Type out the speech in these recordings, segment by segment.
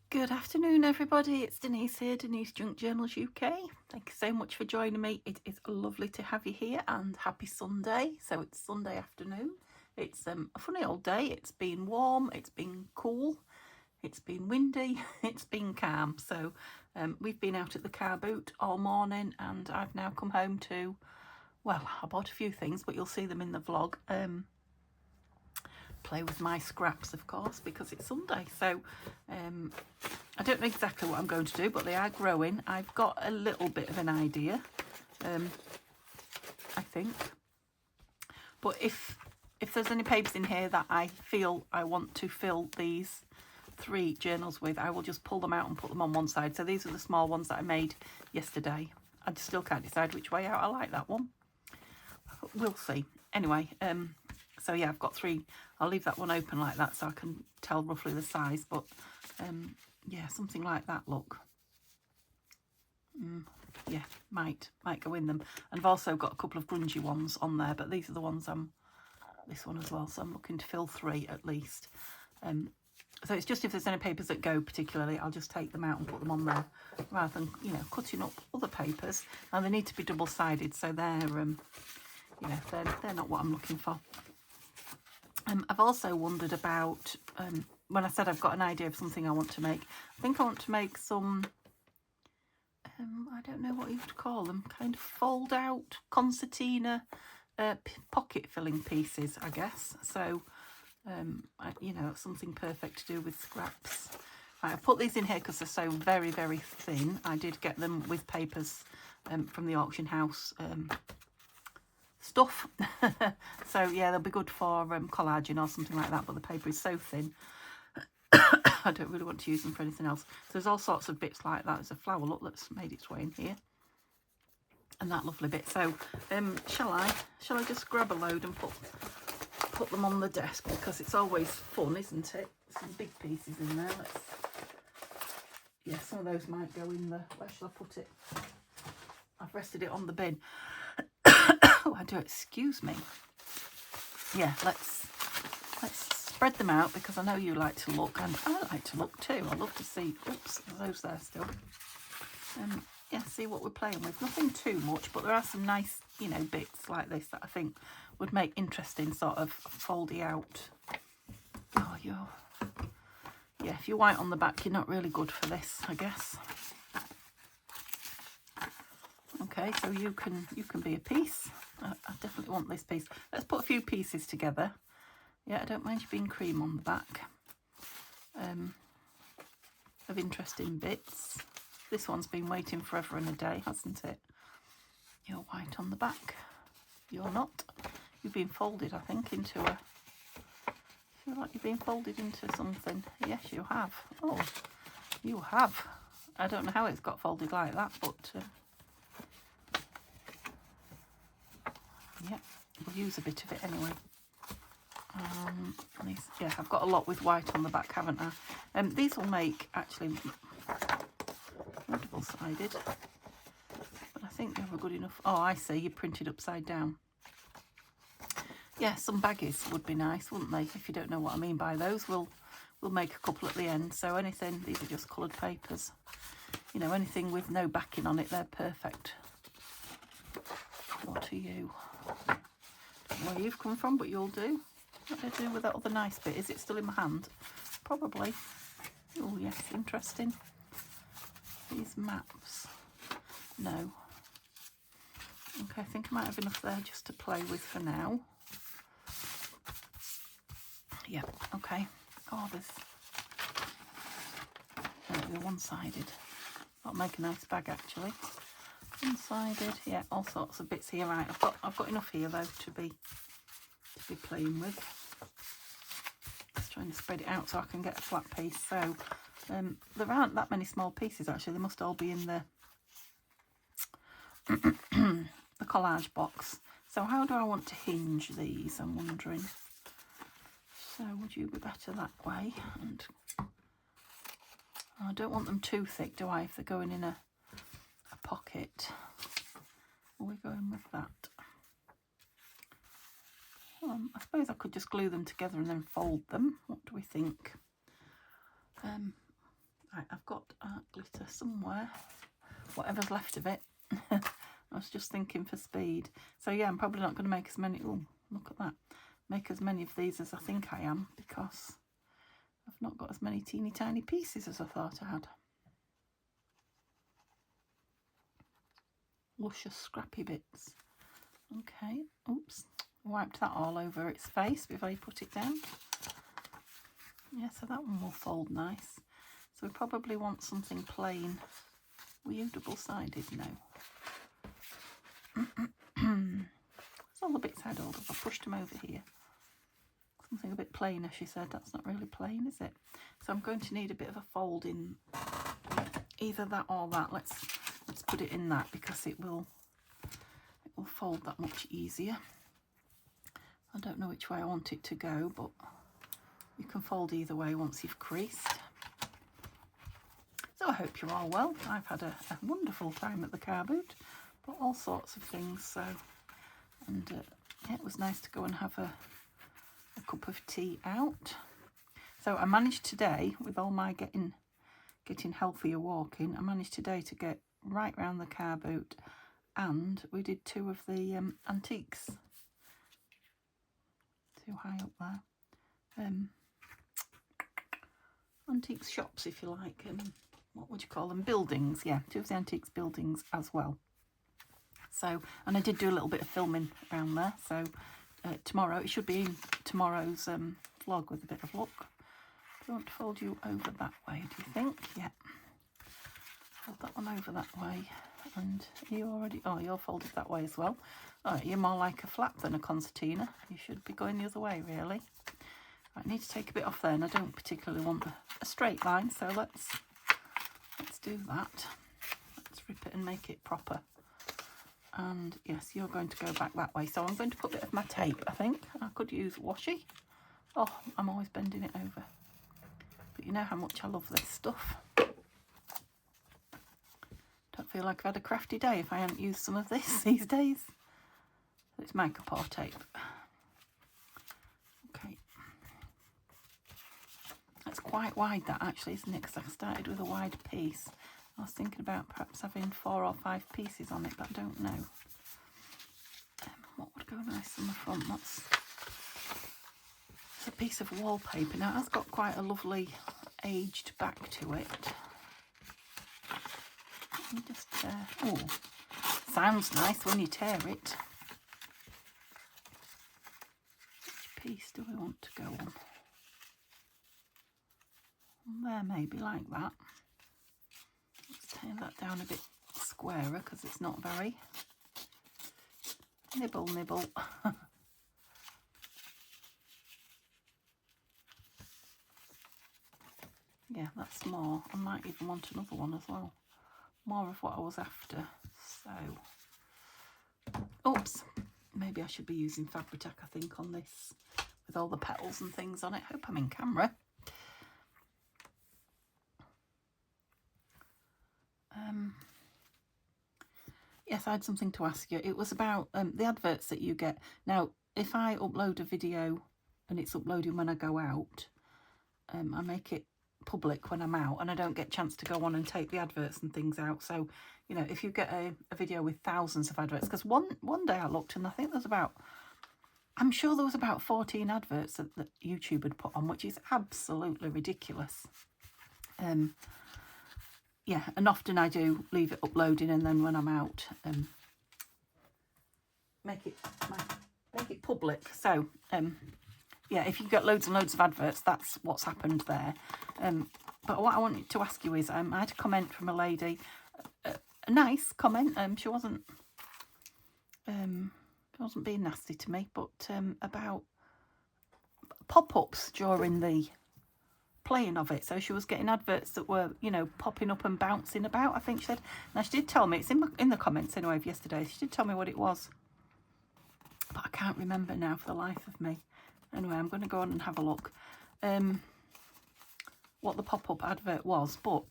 Good afternoon, everybody. It's Denise here, Denise Junk Journals UK. Thank you so much for joining me. It is lovely to have you here, and happy Sunday. So it's Sunday afternoon. It's a funny old day. It's been warm, it's been cool, it's been windy, it's been calm. So we've been out at the car boot all morning, and I've now come home to, well, I bought a few things, but you'll see them in the vlog. Play with my scraps, of course, because it's Sunday. So I don't know exactly what I'm going to do, but they are growing. I've got a little bit of an idea, I think. But if there's any papers in here that I feel I want to fill these 3 journals with, I will just pull them out and put them on one side. So these are the small ones that I made yesterday. I still can't decide which way out I like that one. We'll see. Anyway, so yeah, I've got 3. I'll leave that one open like that so I can tell roughly the size. But yeah, something like that look. Yeah, might go in them. And I've also got a couple of grungy ones on there, but these are the ones this one as well. So I'm looking to fill 3 at least. So it's just if there's any papers that go particularly, I'll just take them out and put them on there, rather than, you know, cutting up other papers. And they need to be double-sided, so they're you know, they're not what I'm looking for. I've also wondered about, when I said I've got an idea of something I want to make, I think I want to make some, I don't know what you would call them, kind of fold out concertina pocket filling pieces, I guess. So, you know, something perfect to do with scraps. Right, I put these in here because they're so very, very thin. I did get them with papers from the auction house stuff. So yeah, they'll be good for collaging or something like that, but the paper is so thin I don't really want to use them for anything else. So there's all sorts of bits like that. There's a flower, look, that's made its way in here, and that lovely bit. So shall I just grab a load and put them on the desk, because it's always fun, isn't it? Some big pieces in there. Yeah, some of those might go in the, where shall I put it? I've rested it on the bin. Oh, I do, excuse me. Yeah, let's spread them out, because I know you like to look, and I like to look too. I love to see, oops, those there still. Yeah, see what we're playing with. Nothing too much, but there are some nice, you know, bits like this that I think would make interesting sort of foldy out. Oh, yeah, if you're white on the back, you're not really good for this, I guess. Okay, so you can be a piece. I definitely want this piece. Let's put a few pieces together. Yeah, I don't mind you being cream on the back. Of interesting bits. This one's been waiting forever and a day, hasn't it? You're white on the back. You're not. You've been folded, I think, into a... I feel like you've been folded into something. Yes, you have. Oh, you have. I don't know how it's got folded like that, but... yeah, we'll use a bit of it anyway. Yeah, I've got a lot with white on the back, haven't I? These will make, actually, double-sided, but I think they were good enough. Oh, I see, you printed upside down. Yeah, some baggies would be nice, wouldn't they? If you don't know what I mean by those, we'll make a couple at the end. So anything, these are just coloured papers. You know, anything with no backing on it, they're perfect. What are you? Don't know where you've come from, but you'll do. What do I do with that other nice bit? Is it still in my hand? Probably. Oh yes, interesting. These maps. No. Okay, I think I might have enough there just to play with for now. Yeah, okay. Oh, there's... they're one-sided. That'll make a nice bag, actually. One-sided. Yeah, all sorts of bits here. Right, I've got enough here though to be playing with. Just trying to spread it out so I can get a flat piece. So there aren't that many small pieces actually. They must all be in the the collage box. So how do I want to hinge these, I'm wondering? So would you be better that way? And I don't want them too thick, do I, if they're going in a pocket? Are we going with that? I suppose I could just glue them together and then fold them. What do we think? Right, I've got glitter somewhere, whatever's left of it. I was just thinking for speed. So yeah, I'm probably not going to make as many. Oh, look at that. Make as many of these as I think I am, because I've not got as many teeny tiny pieces as I thought I had. Luscious scrappy bits. Okay, oops, wiped that all over its face before you put it down. Yeah, so that one will fold nice. So we probably want something plain. Were you double-sided? No. That's all the bits I'd hold of. I pushed them over here. Something a bit plainer, she said. That's not really plain, is it? So I'm going to need a bit of a fold in either that or that. Let's put it in that, because it will fold that much easier. I don't know which way I want it to go, but you can fold either way once you've creased. So I hope you're all well. I've had a wonderful time at the car boot, but all sorts of things. So, and yeah, it was nice to go and have a cup of tea out. So I managed today, with all my getting healthier walking, I managed today to get right round the car boot, and we did 2 of the antiques. Too high up there. Antiques shops, if you like, and what would you call them? Buildings, yeah, 2 of the antiques buildings as well. So, and I did do a little bit of filming around there, so tomorrow, it should be in tomorrow's vlog with a bit of luck. Do you want to fold you over that way, do you think? Yeah. Fold that one over that way. And you already, oh, you're folded that way as well. All right, you're more like a flap than a concertina. You should be going the other way, really. I need to take a bit off there, and I don't particularly want a straight line, so let's do that. Let's rip it and make it proper. And yes, you're going to go back that way. So I'm going to put a bit of my tape, I think. I could use washi. Oh, I'm always bending it over. But you know how much I love this stuff. Don't feel like I've had a crafty day if I haven't used some of this these days. It's makeup or tape. Okay. That's quite wide, that actually, isn't it? Because I started with a wide piece. I was thinking about perhaps having 4 or 5 pieces on it, but I don't know. What would go nice on the front? That's a piece of wallpaper. Now, it has got quite a lovely aged back to it. Let me just oh, sounds nice when you tear it. Which piece do we want to go on? There, maybe like that. Let's tear that down a bit squarer, because it's not very. Nibble, nibble. Yeah, that's more. I might even want another one as well. More of what I was after. So, oops. Maybe I should be using Fabri-Tac, I think, on this, with all the petals and things on it. Hope I'm in camera. Yes, I had something to ask you. It was about the adverts that you get. Now, if I upload a video and it's uploading when I go out, I make it public when I'm out, and I don't get a chance to go on and take the adverts and things out. So, you know, if you get a video with thousands of adverts, because one day I looked and I think there's about, I'm sure there was about 14 adverts that YouTube had put on, which is absolutely ridiculous. Yeah, and often I do leave it uploading, and then when I'm out, make it public. So, yeah, if you get loads and loads of adverts, that's what's happened there. But what I wanted to ask you is, I had a comment from a lady, a nice comment. She wasn't being nasty to me, but about pop-ups during the playing of it. So she was getting adverts that were, you know, popping up and bouncing about, I think she said. Now, she did tell me, it's in the comments anyway of yesterday, she did tell me what it was, but I can't remember now for the life of me. Anyway, I'm going to go on and have a look what the pop-up advert was, but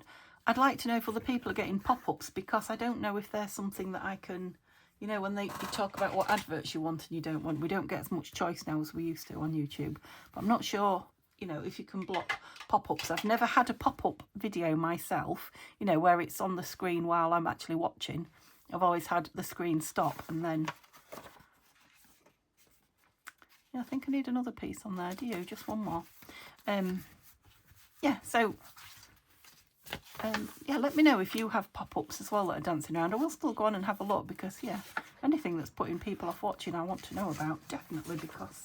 I'd like to know if other people are getting pop-ups, because I don't know if there's something that I can, you know, when you talk about what adverts you want and you don't want, we don't get as much choice now as we used to on YouTube, but I'm not sure you know, if you can block pop-ups. I've never had a pop-up video myself, you know, where it's on the screen while I'm actually watching. I've always had the screen stop and then... Yeah, I think I need another piece on there. Do you? Just one more. Yeah, so... yeah, let me know if you have pop-ups as well that are dancing around. I will still go on and have a look because, yeah, anything that's putting people off watching I want to know about, definitely, because...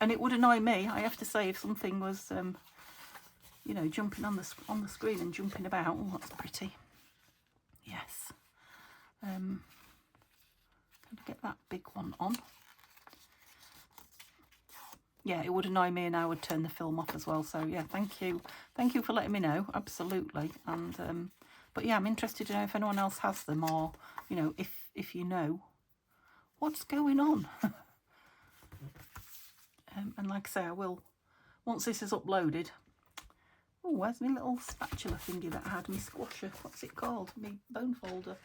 And it would annoy me, I have to say, if something was, you know, jumping on the screen and jumping about. Oh, that's pretty. Yes. Can I get that big one on? Yeah, it would annoy me and I would turn the film off as well. So, yeah, thank you. Thank you for letting me know, absolutely. And, but, yeah, I'm interested to know if anyone else has them or, you know, if you know what's going on. And like I say, I will, once this is uploaded... Oh, where's my little spatula thingy that I had, my squasher? What's it called? My bone folder.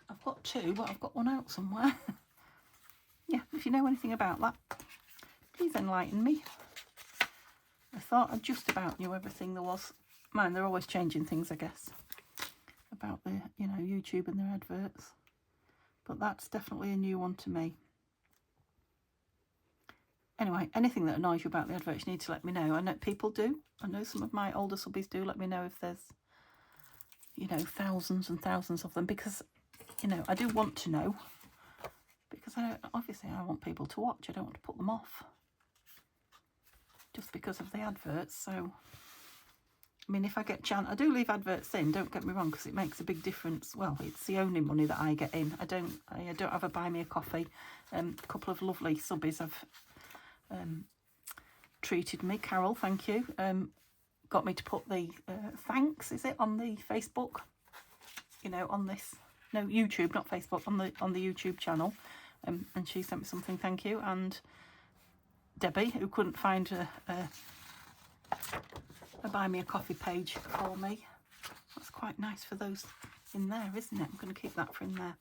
I've got two, but I've got one out somewhere. Yeah, if you know anything about that, please enlighten me. I thought I just about knew everything there was. Man, they're always changing things, I guess, about the, you know, YouTube and their adverts. But that's definitely a new one to me. Anyway, anything that annoys you about the adverts, you need to let me know. I know people do. I know some of my older subbies do let me know if there's, you know, thousands and thousands of them, because, you know, I do want to know, because obviously I want people to watch. I don't want to put them off just because of the adverts. So, I mean, if I get I do leave adverts in, don't get me wrong, because it makes a big difference. Well, it's the only money that I get in. I don't have a buy me a coffee. A couple of lovely subbies have treated me. Carol, thank you. Got me to put the thanks, is it, on the Facebook? You know, on this, no, YouTube, not Facebook, on the YouTube channel. And she sent me something, thank you. And Debbie, who couldn't find a buy me a coffee page for me. That's quite nice for those in there, isn't it? I'm going to keep that for in there.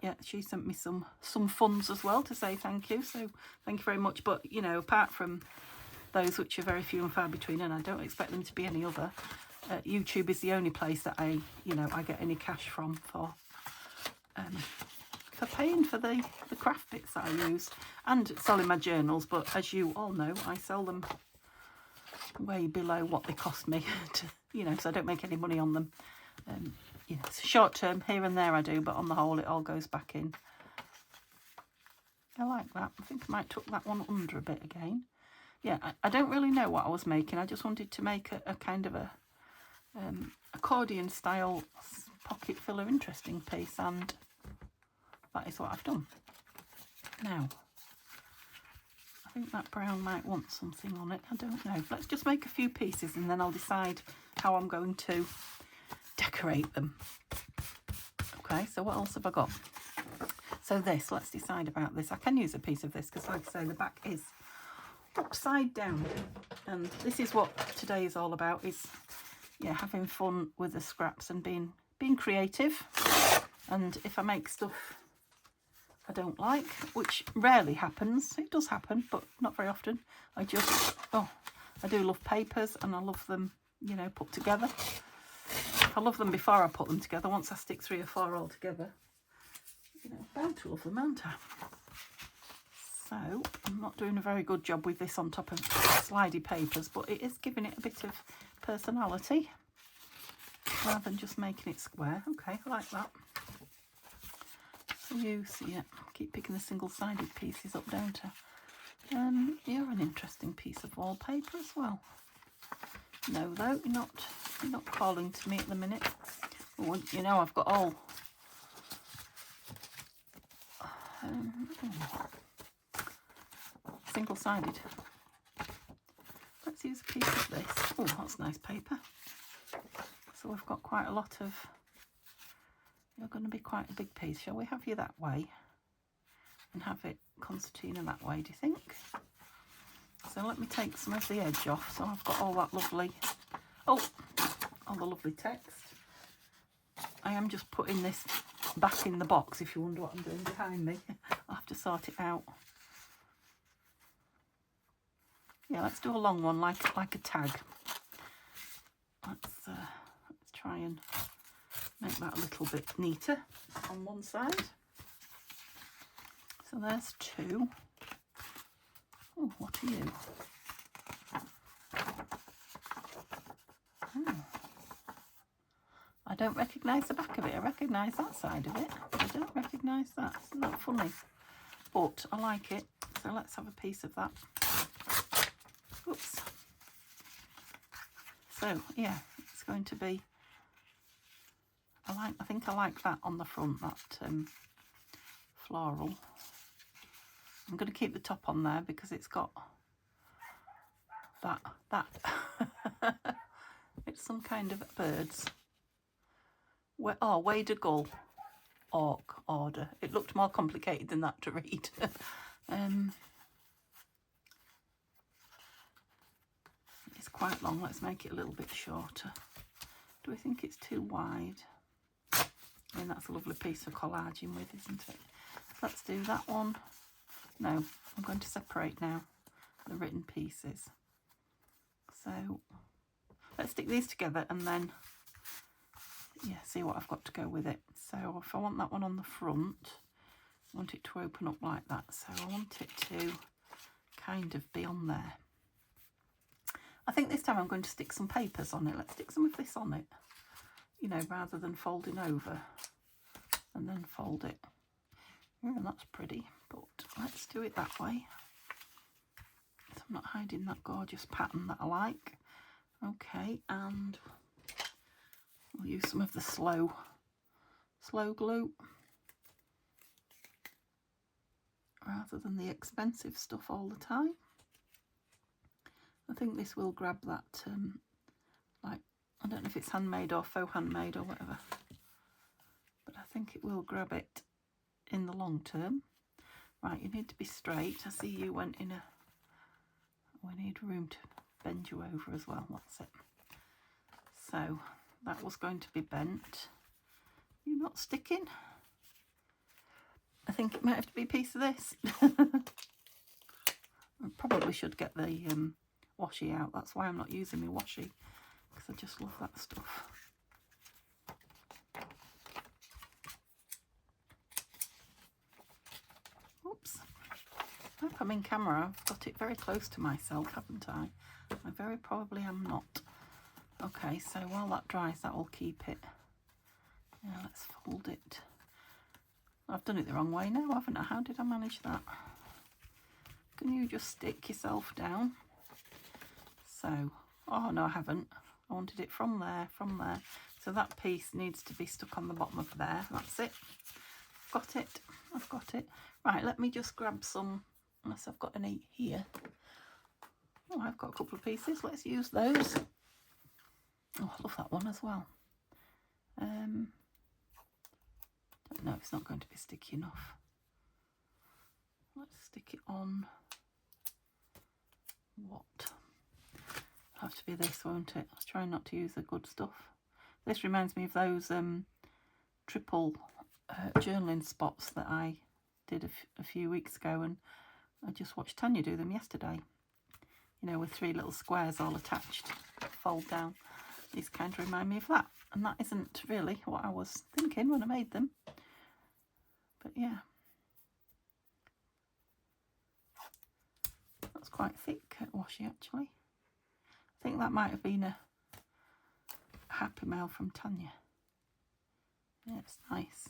Yeah, she sent me some funds as well to say thank you. So thank you very much. But, you know, apart from those which are very few and far between, and I don't expect them to be any other, YouTube is the only place that I get any cash from for paying for the craft bits that I use and selling my journals. But as you all know, I sell them way below what they cost me to, you know, so I don't make any money on them. You know, it's short term here and there I do, but on the whole it all goes back in. I like that. I think I might tuck that one under a bit again. Yeah, I don't really know what I was making. I just wanted to make a kind of a accordion style pocket filler interesting piece, and that is what I've done. Now, I think that brown might want something on it. I don't know. Let's just make a few pieces and then I'll decide how I'm going to decorate them. Okay, so what else have I got? So this, let's decide about this. I can use a piece of this because, like I say, the back is upside down, and this is what today is all about, is, yeah, having fun with the scraps and being creative. And if I make stuff I don't like, which rarely happens, it does happen, but not very often, I do love papers, and I love them, you know, put together. I love them before I put them together. Once I stick 3 or 4 all together, you know, I'm bound to love them, aren't I? So I'm not doing a very good job with this on top of slidey papers, but it is giving it a bit of personality rather than just making it square. Okay, I like that. So you see it. Keep picking the single-sided pieces up, don't I? You're an interesting piece of wallpaper as well. No, though, you're not calling to me at the minute. Oh, you know, I've got all single-sided. Let's use a piece of this. Oh, that's nice paper. So we've got quite a lot of... You're going to be quite a big piece. Shall we have you that way and have it concertina that way, do you think? So let me take some of the edge off. So I've got all that lovely... Oh, all the lovely text. I am just putting this back in the box, if you wonder what I'm doing behind me. I'll have to sort it out. Yeah, let's do a long one, like a tag. Let's try and make that a little bit neater on one side. So there's 2. Oh, what are you? Oh. I don't recognise the back of it. I recognise that side of it. I don't recognise that. Isn't that funny? But I like it. So let's have a piece of that. Oops. So yeah, it's going to be. I think I like that on the front. That floral. I'm going to keep the top on there because it's got that. It's some kind of birds. Oh, Wade a gull. Order. It looked more complicated than that to read. It's quite long. Let's make it a little bit shorter. Do we think it's too wide? I mean, that's a lovely piece of collaging with, isn't it? Let's do that one. No, I'm going to separate now the written pieces. So let's stick these together and then, yeah, see what I've got to go with it. So if I want that one on the front, I want it to open up like that. So I want it to kind of be on there. I think this time I'm going to stick some papers on it. Let's stick some of this on it, you know, rather than folding over and then fold it. Yeah, that's pretty, but let's do it that way. So I'm not hiding that gorgeous pattern that I like. Okay, and we'll use some of the slow glue rather than the expensive stuff all the time. I think this will grab that, like, I don't know if it's handmade or faux handmade or whatever, but I think it will grab it in the long term. Right, you need to be straight. I see you went in a, we need room to bend you over as well. That's it. So that was going to be bent. You're not sticking. I think it might have to be a piece of this. I probably should get the washi out. That's why I'm not using my washi, because I just love that stuff. Oops. I hope I'm in camera. I've got it very close to myself, haven't I? I very probably am not. Okay, so while that dries, that will keep it. Yeah, let's fold it. I've done it the wrong way now, haven't I? How did I manage that? Can you just stick yourself down? So, oh no, I haven't. I wanted it from there, from there. So that piece needs to be stuck on the bottom of there. That's it. Got it. I've got it. Right, let me just grab some, unless I've got any here. Oh, I've got a couple of pieces. Let's use those. Oh, I love that one as well. No, it's not going to be sticky enough. Let's stick it on. What? It'll have to be this, won't it? I was trying not to use the good stuff. This reminds me of those triple journaling spots that I did a few weeks ago, and I just watched Tanya do them yesterday. You know, with 3 little squares all attached, fold down. These kind of remind me of that, and that isn't really what I was thinking when I made them. But yeah, that's quite thick washi actually. I think that might have been a happy mail from Tanya. Yeah, it's nice.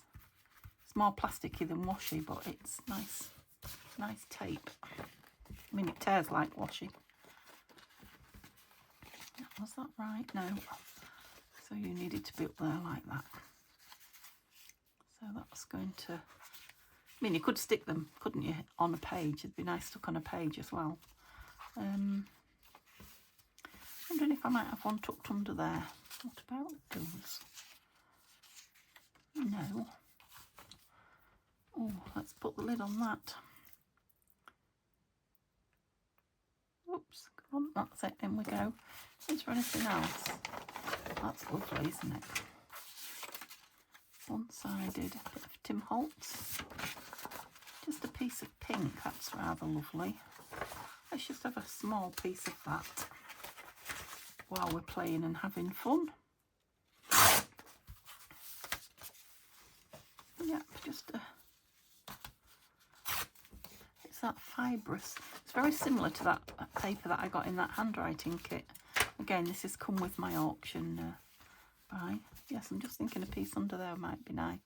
It's more plasticky than washi, but it's nice tape. I mean, it tears like washi. Was that right? No. So you needed to be up there like that. So that's going to, I mean, you could stick them, couldn't you, on a page? It'd be nice stuck on a page as well. Wondering if I might have one tucked under there. What about those? No. Oh, let's put the lid on that. Oops, come on, that's it, in we go. Is there anything else? That's lovely, isn't it? One-sided, bit of Tim Holtz. Just a piece of pink, that's rather lovely. I let's just have a small piece of that while we're playing and having fun. Yep, just it's that fibrous. It's very similar to that paper that I got in that handwriting kit. Again, this has come with my auction buy. Yes, I'm just thinking a piece under there might be nice.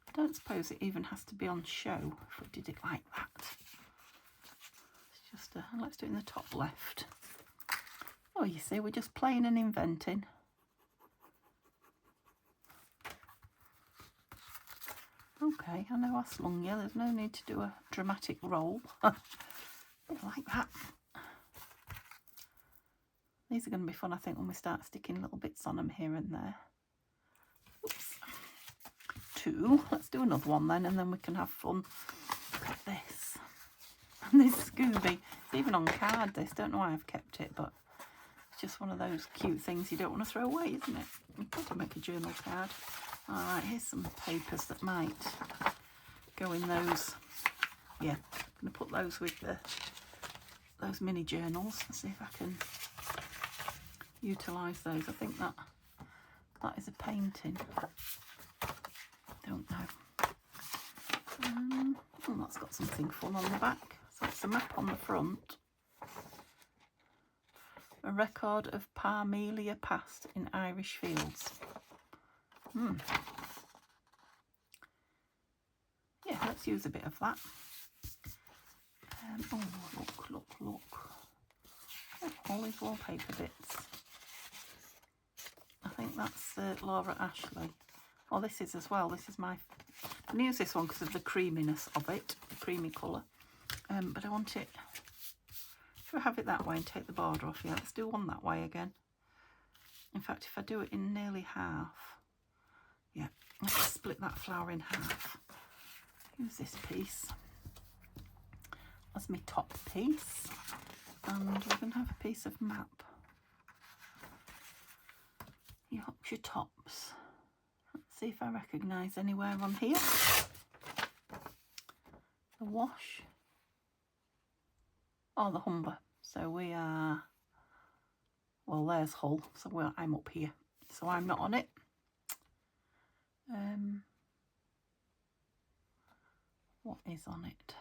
I don't suppose it even has to be on show if we did it like that. It's just let's do it in the top left. Oh, you see, we're just playing and inventing. Okay, I know I slung you. There's no need to do a dramatic roll. Like that. These are going to be fun, I think, when we start sticking little bits on them here and there. Oops. 2. Let's do another one then, and then we can have fun. Look at this. And this Scooby. It's even on card, this. Don't know why I've kept it, but it's just one of those cute things you don't want to throw away, isn't it? You've got to make a journal card. Alright, here's some papers that might go in those. Yeah, I'm going to put those with those mini journals and see if I can utilise those. I think that is a painting. Don't know. Oh, that's got something fun on the back. So it's a map on the front. A record of Parmelia past in Irish fields. Yeah, let's use a bit of that. Oh, look. Oh, all these wallpaper bits. I think that's Laura Ashley. Oh, this is as well. This is my... I can use this one because of the creaminess of it, the creamy colour. But I want it... Should I have it that way and take the border off? Yeah, let's do one that way again. In fact, if I do it in nearly half... Yeah, let's split that flower in half. Use this piece as my top piece. And we're going to have a piece of map. Yorkshire tops. Let's see if I recognise anywhere on here. The Wash. Oh, the Humber. So we are... Well, there's Hull. So I'm up here. So I'm not on it. What is on it?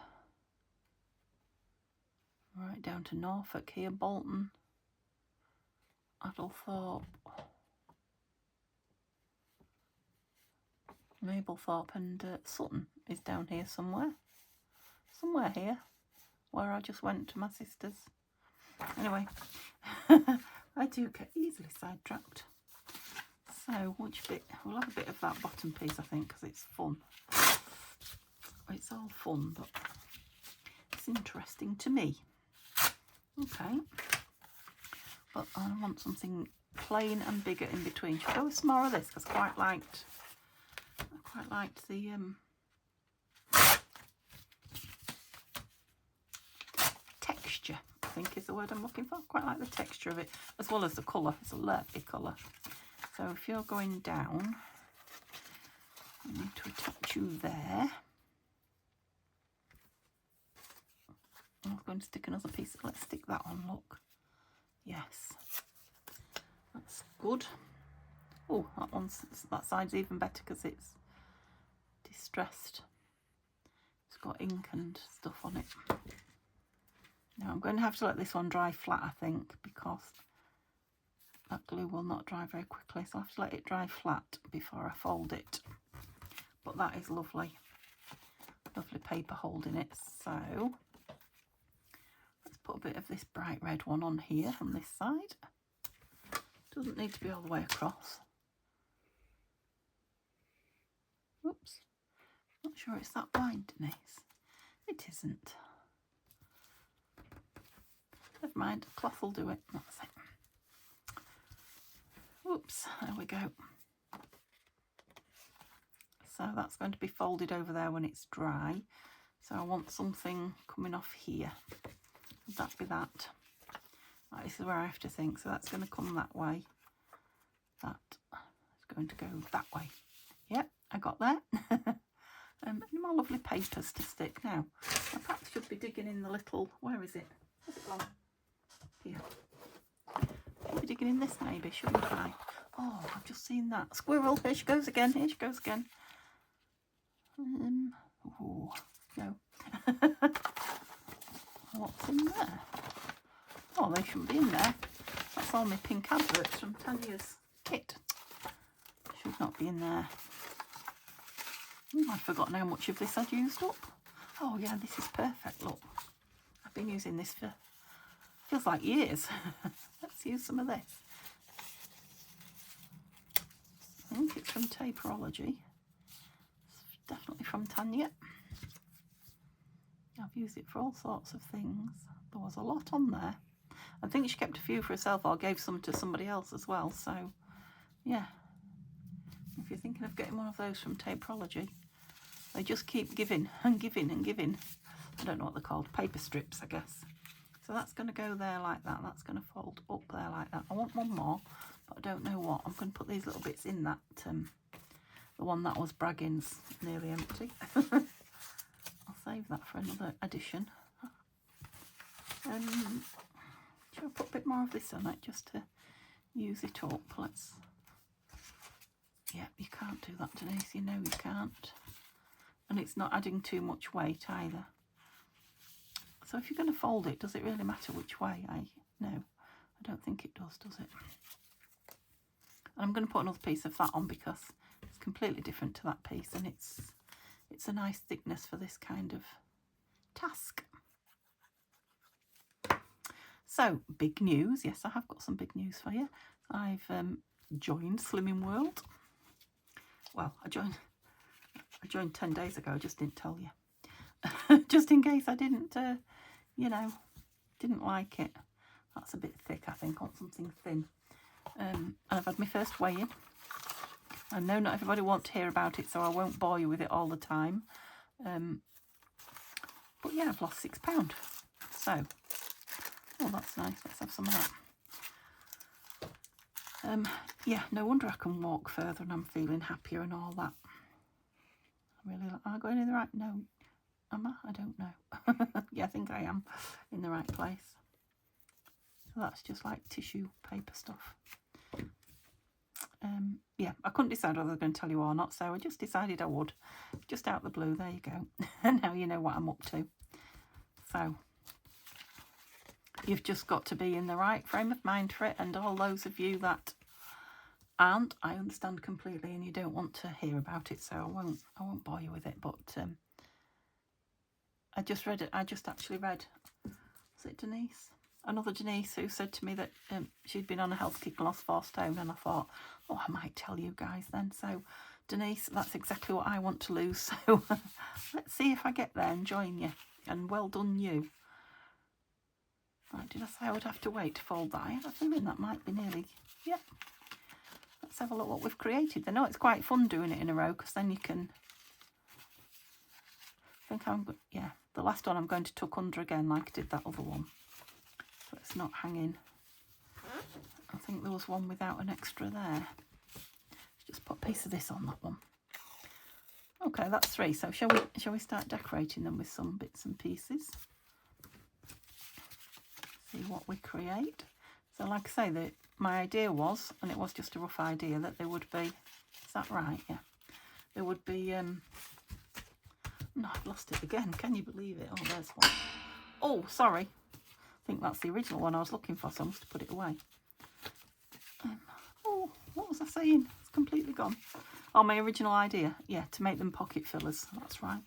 Right down to Norfolk here, Bolton, Addlethorpe, Mablethorpe and Sutton is down here somewhere. Somewhere here, where I just went to my sister's. Anyway, I do get easily sidetracked. So which bit? We'll have a bit of that bottom piece, I think, because it's fun. It's all fun, but it's interesting to me. Okay, but I want something plain and bigger in between. Should I go with some more of this? Because I quite liked the texture, I think is the word I'm looking for. Quite like the texture of it, as well as the colour. It's a lovely colour. So if you're going down, I need to attach you there. I'm going to stick another piece. Let's stick that on, look. Yes. That's good. Oh, that side's even better because it's distressed. It's got ink and stuff on it. Now I'm going to have to let this one dry flat, I think, because that glue will not dry very quickly. So I'll have to let it dry flat before I fold it. But that is lovely. Lovely paper holding it. So let's put a bit of this bright red one on here from this side. Doesn't need to be all the way across. Oops. Not sure it's that wide, Denise. It isn't. Never mind, cloth will do it. That's it. Oops, there we go. So that's going to be folded over there when it's dry. So I want something coming off here. Would that be that? Right, this is where I have to think. So that's going to come that way. That is going to go that way. Yep, I got there. Any more lovely papers to stick now? I perhaps should be digging in the little, where is it? Is it long? Here. Are we digging in this maybe? Shouldn't I? Oh, I've just seen that. Squirrel. Here she goes again. Here she goes again. Oh, no. What's in there? Oh, they shouldn't be in there. That's all my pink adverts from Tanya's kit. Should not be in there. I've forgotten how much of this I'd used up. Oh yeah, this is perfect, look. I've been using this for, feels like years. Let's use some of this. I think it's from Taperology. It's definitely from Tanya. I've used it for all sorts of things. There was a lot on there. I think she kept a few for herself or gave some to somebody else as well. So, yeah. If you're thinking of getting one of those from Taperology, they just keep giving and giving and giving. I don't know what they're called. Paper strips, I guess. So that's going to go there like that. That's going to fold up there like that. I want one more, but I don't know what. I'm going to put these little bits in that, the one that was Braggins, nearly empty. I'll save that for another edition. Shall I put a bit more of this on it just to use it up? Let's. Yeah, you can't do that, Denise. You know you can't. And it's not adding too much weight either. So if you're going to fold it, does it really matter which way? No, I don't think it does it? And I'm going to put another piece of that on because it's completely different to that piece, and it's a nice thickness for this kind of task. So, big news. Yes, I have got some big news for you. I've joined Slimming World. Well, I joined 10 days ago. I just didn't tell you. Just in case I didn't, you know, didn't like it. That's a bit thick, I think. I want something thin. And I've had my first weigh-in. I know not everybody wants to hear about it, so I won't bore you with it all the time. But yeah, I've lost £6. So, oh, that's nice. Let's have some of that. Yeah, no wonder I can walk further and I'm feeling happier and all that. Really, am I going in the right? No, am I? I don't know. Yeah, I think I am in the right place. So that's just like tissue paper stuff. Yeah, I couldn't decide whether I was going to tell you or not, so I just decided I would. Just out the blue, there you go. And now you know what I'm up to. So, you've just got to be in the right frame of mind for it, and all those of you that aren't, I understand completely, and you don't want to hear about it, so I won't bore you with it. But I just actually read, was it Denise? Another Denise who said to me that she'd been on a health kick and lost 4 stone, and I thought, oh, I might tell you guys then. So, Denise, that's exactly what I want to lose. So, let's see if I get there and join you. And well done, you. Right, did I say I would have to wait to fold that? I have a feeling that might be nearly, yep. Let's have a look what we've created. I know it's quite fun doing it in a row, because then you can, yeah, the last one I'm going to tuck under again like I did that other one. So it's not hanging. I think there was one without an extra there. Just put a piece of this on that one. Okay, that's 3. So shall we start decorating them with some bits and pieces? See what we create. So like I say, my idea was, and it was just a rough idea, that there would be, is that right? Yeah. There would be, no, I've lost it again. Can you believe it? Oh, there's one. Oh, sorry. I think that's the original one I was looking for, so I must have put it away. Oh, what was I saying? It's completely gone. Oh, my original idea. Yeah, to make them pocket fillers. That's right.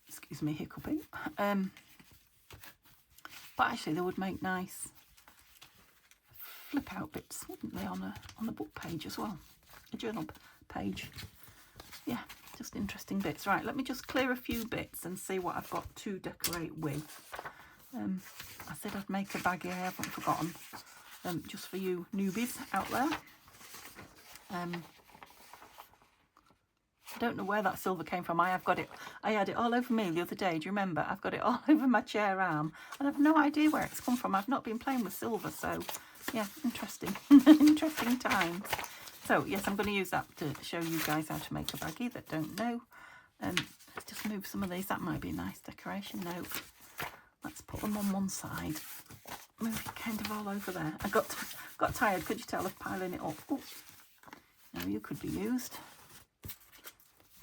Excuse me, hiccuping. But actually, they would make nice flip out bits, wouldn't they, on the book page as well, a journal page. Yeah, just interesting bits. Right, let me just clear a few bits and see what I've got to decorate with. I said I'd make a baggie, I haven't forgotten, just for you newbies out there. I don't know where that silver came from. I had it all over me the other day. Do you remember? I've got it all over my chair arm, and I've no idea where it's come from. I've not been playing with silver, so yeah, interesting. Interesting times. So yes, I'm going to use that to show you guys how to make a baggie that don't know. Let's just move some of these. That might be a nice decoration. No, Let's put them on one side. Move it kind of all over there. I got tired, could you tell, of piling it up? Oh, now you could be used.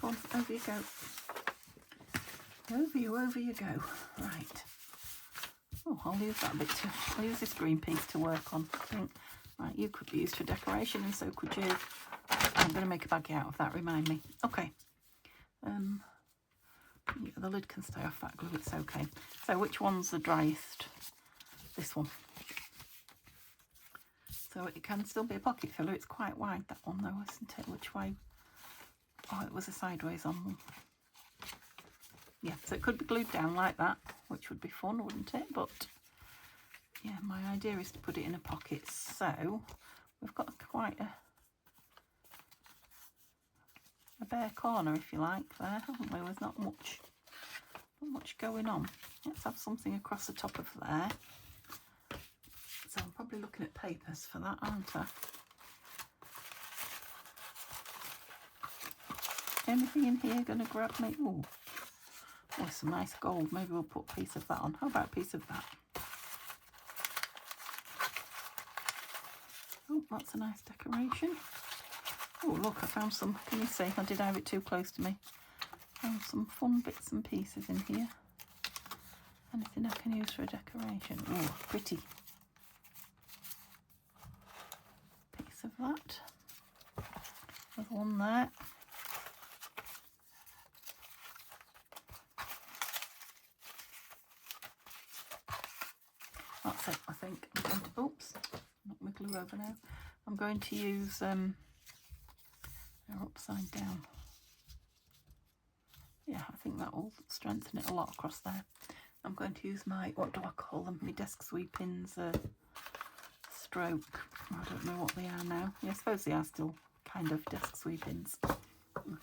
Go on, over you go. Over you go. Right. Oh, I'll use that bit too. I'll use this green piece to work on, I think. Right, you could be used for decoration and so could you. I'm going to make a baggie out of that, remind me. Okay. Yeah, the lid can stay off that glue, it's okay. So which one's the driest? This one. So it can still be a pocket filler. It's quite wide, that one though, isn't it? Which way? Oh, it was a sideways on one. Yeah, so it could be glued down like that, which would be fun, wouldn't it? But yeah, my idea is to put it in a pocket. So we've got quite a bare corner, if you like, there, haven't we? There's not much going on. Let's have something across the top of there. So I'm probably looking at papers for that, aren't I? Anything in here going to grab me? Oh, some nice gold. Maybe we'll put a piece of that on. How about a piece of that? Oh, that's a nice decoration. Oh, look, I found some. Can you see? I did have it too close to me. Found some fun bits and pieces in here. Anything I can use for a decoration? Oh, pretty. Piece of that. There's one there. That's it, I think. I'm going to, oops, knock my glue over now. I'm going to use they're upside down. Yeah, I think that will strengthen it a lot across there. I'm going to use my, what do I call them? My desk sweepings stroke. I don't know what they are now. Yeah, I suppose they are still kind of desk sweepings. A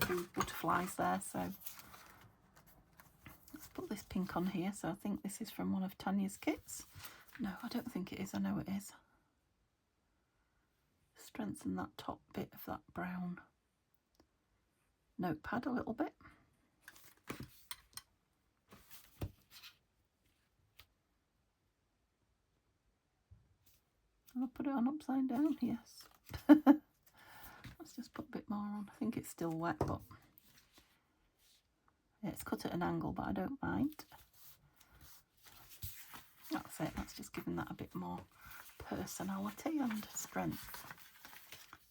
few butterflies there, so let's put this pink on here. So I think this is from one of Tanya's kits. No, I don't think it is. I know it is. Strengthen that top bit of that brown notepad a little bit. I'll put it on upside down, yes. Let's just put a bit more on. I think it's still wet, but yeah, it's cut at an angle, but I don't mind. That's it. That's just giving that a bit more personality and strength.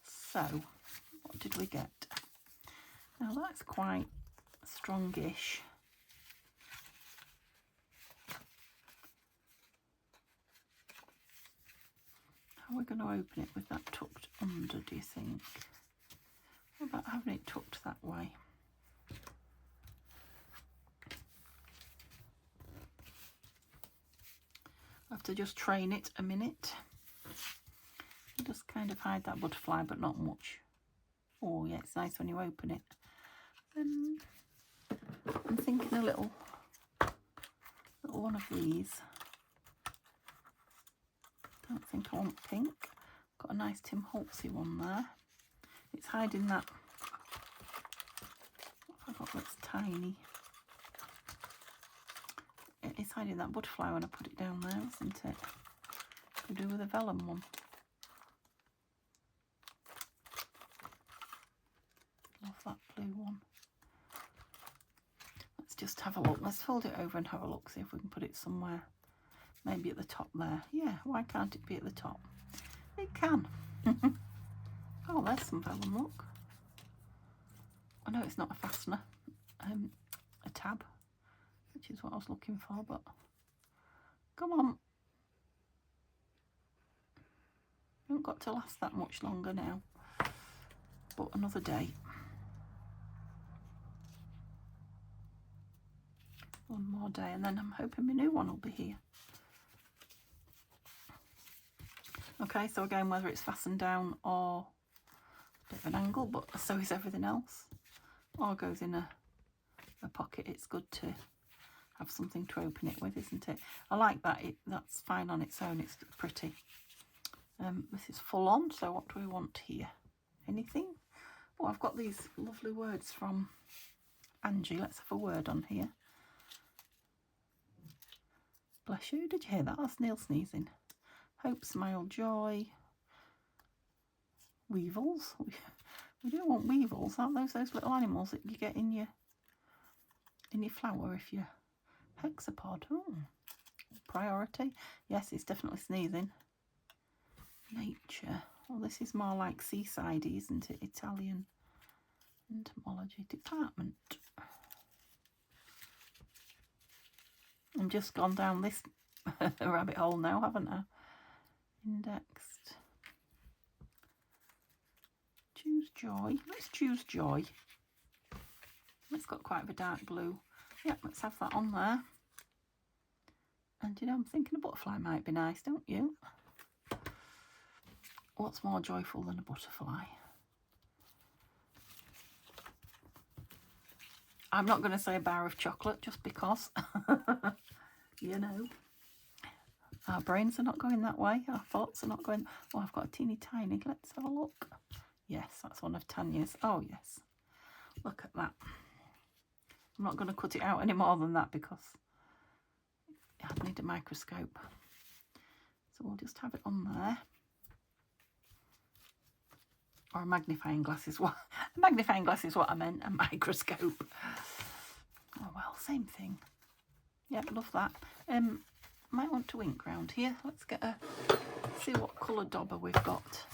So, what did we get? Now that's quite strongish. How are we going to open it with that tucked under, do you think? What about having it tucked that way? I have to just train it a minute. Just kind of hide that butterfly, but not much. Oh yeah, it's nice when you open it. I'm thinking a little one of these. Don't think I want pink. Got a nice Tim Holtzy one there. It's hiding that. What have I got that's tiny? It's hiding that butterfly when I put it down there, isn't it? Could do with a vellum one. Love that blue one. Let's just have a look. Let's fold it over and have a look, see if we can put it somewhere. Maybe at the top there. Yeah, why can't it be at the top? It can. Oh, there's some vellum, look. I know it's not a fastener, a tab, which is what I was looking for, but come on. Haven't got to last that much longer now, but another day. One more day, and then I'm hoping my new one will be here. Okay, so again, whether it's fastened down or a bit of an angle, but so is everything else, or goes in a pocket, it's good to have something to open it with, isn't it? I like that. That's fine on its own. It's pretty. This is full on, so what do we want here? Anything? Oh, I've got these lovely words from Angie. Let's have a word on here. Bless you. Did you hear that? That's Neil sneezing. Hope, smile, joy. Weevils. We don't want weevils, aren't those little animals that you get in your flower if you hexapod. Oh, priority. Yes, it's definitely sneezing. Nature. Well, this is more like seaside, isn't it? Italian entomology department. I've just gone down this rabbit hole now, haven't I? Indexed. Choose joy. Let's choose joy. It's got quite a dark blue. Yep, let's have that on there. And you know, I'm thinking a butterfly might be nice, don't you? What's more joyful than a butterfly? I'm not going to say a bar of chocolate just because, you know, our brains are not going that way. Our thoughts are not going. Oh, I've got a teeny tiny. Let's have a look. Yes, that's one of Tanya's. Oh, yes. Look at that. I'm not going to cut it out any more than that because I'd need a microscope. So we'll just have it on there. Or a magnifying glass is what I meant, a microscope. Oh well, same thing. Yep, love that. Might want to ink round here. Let's see what colour dauber we've got.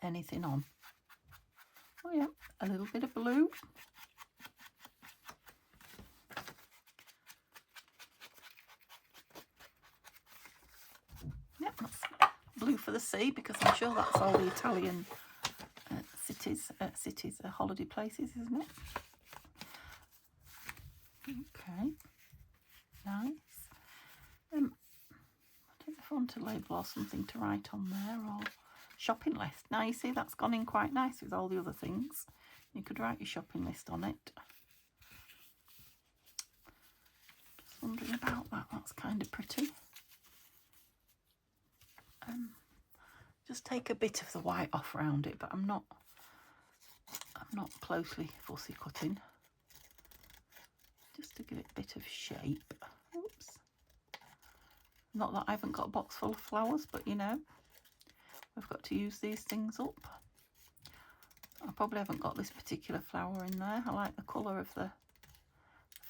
Anything on. Oh yeah, a little bit of blue. Yep, that's blue for the sea because I'm sure that's all the Italian cities are holiday places, isn't it? Okay, nice. I don't know if I want a label or something to write on there, or shopping list. Now you see that's gone in quite nice with all the other things. You could write your shopping list on it. Just wondering about that. That's kind of pretty. Just take a bit of the white off around it, but I'm not closely fussy cutting. Just to give it a bit of shape. Oops. Not that I haven't got a box full of flowers, but you know, we've got to use these things up. I probably haven't got this particular flower in there. I like the colour of the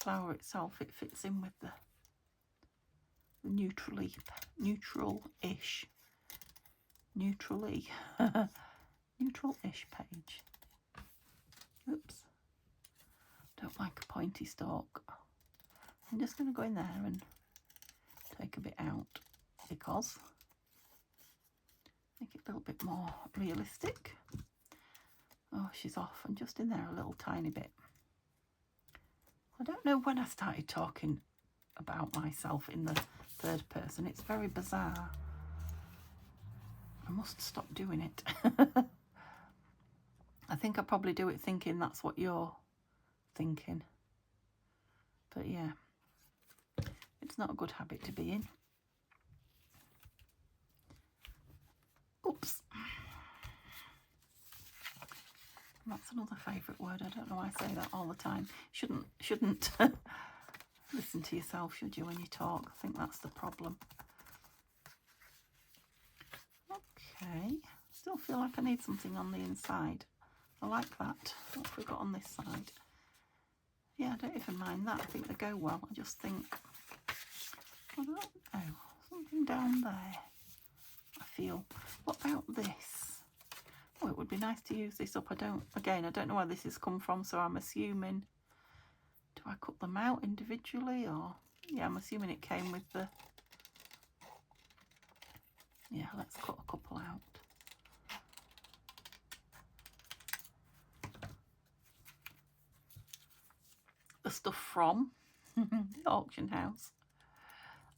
flower itself. It fits in with the neutral-ish page. Oops. Don't like a pointy stalk. I'm just going to go in there and take a bit out because make it a little bit more realistic. Oh, she's off, and just in there a little tiny bit. I don't know when I started talking about myself in the third person. It's very bizarre. I must stop doing it. I think I probably do it thinking that's what you're thinking. But yeah, it's not a good habit to be in. Oops. That's another favourite word. I don't know why I say that all the time. Shouldn't listen to yourself, should you, when you talk? I think that's the problem. Okay. Still feel like I need something on the inside. I like that. What have we got on this side? Yeah, I don't even mind that. I think they go well. I just think, I don't know, something down there. I feel. What about this? Oh, it would be nice to use this up. I don't know where this has come from, so I'm assuming, do I cut them out individually, or, yeah, I'm assuming it came with the, yeah, let's cut a couple out. The stuff from the auction house.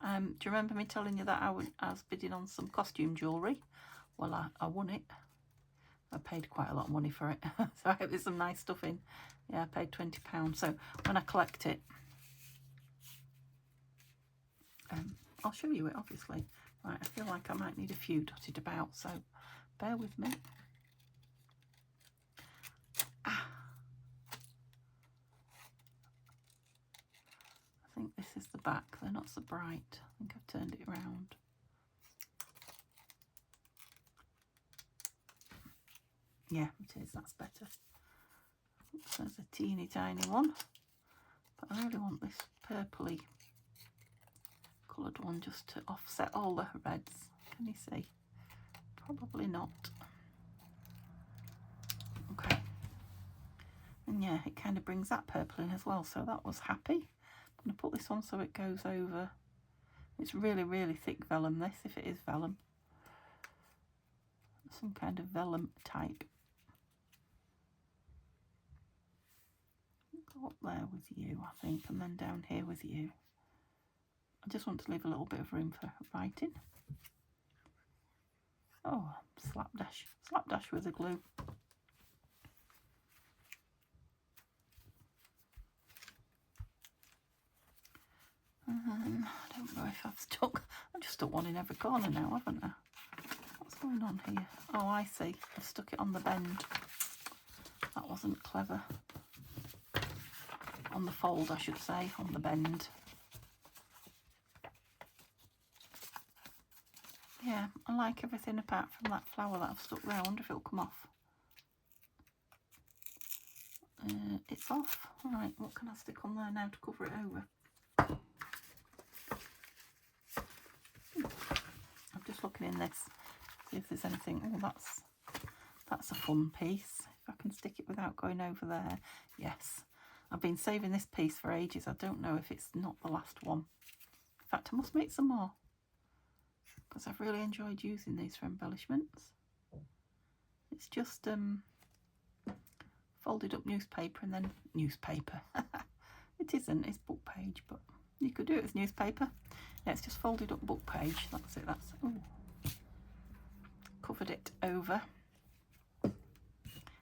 Do you remember me telling you that I was bidding on some costume jewellery? Well, I won it. I paid quite a lot of money for it. So I hope there's some nice stuff in. Yeah, I paid £20. So when I collect it, I'll show you it, obviously. Right, I feel like I might need a few dotted about, so bear with me. I think this is the back. The they're not so bright. I think I've turned it around. Yeah, it is. That's better. Oops, there's a teeny tiny one. But I really want this purpley coloured one just to offset all the reds. Can you see? Probably not. Okay. And yeah, it kind of brings that purple in as well, so that was happy. I'm going to put this on so it goes over. It's really, really thick vellum, this, if it is vellum. Some kind of vellum type. Go up there with you, I think, and then down here with you. I just want to leave a little bit of room for writing. Oh, slapdash with the glue. I don't know if I've just stuck one in every corner now, haven't I? What's going on here? Oh, I see. I've stuck it on the bend. That wasn't clever. On the fold, I should say, on the bend. Yeah, I like everything apart from that flower that I've stuck there. I wonder if it'll come off. It's off. Alright, what can I stick on there now to cover it over? I'm just looking in this, see if there's anything. Oh, that's a fun piece. If I can stick it without going over there. Yes. I've been saving this piece for ages. I don't know if it's not the last one. In fact, I must make some more, because I've really enjoyed using these for embellishments. It's just folded up newspaper and then newspaper. It isn't, it's book page, but you could do it as newspaper. Yeah, it's just folded up book page. That's it, that's, ooh. Covered it over.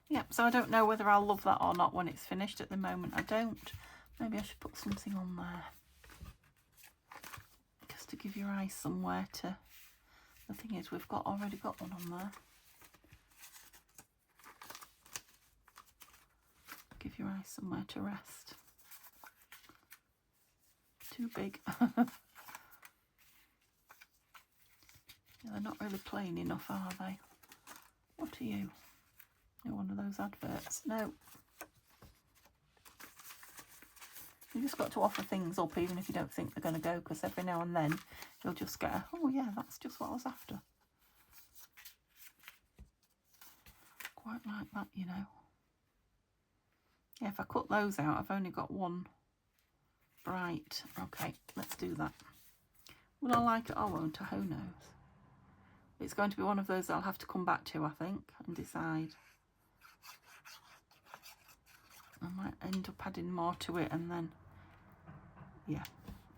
Yeah, so I don't know whether I'll love that or not when it's finished. At the moment, I don't. Maybe I should put something on there, just to give your eyes somewhere to... The thing is, we've already got one on there. Give your eyes somewhere to rest. Too big. Yeah, they're not really plain enough, are they? What are you? You're one of those adverts. No. You just got to offer things up even if you don't think they're going to go, because every now and then you'll just get a, oh yeah, that's just what I was after. Quite like that, you know. Yeah, if I cut those out, I've only got one bright. Okay, let's do that. Will I like it? I won't. Who knows? It's going to be one of those that I'll have to come back to, I think, and decide. I might end up adding more to it, and then, yeah,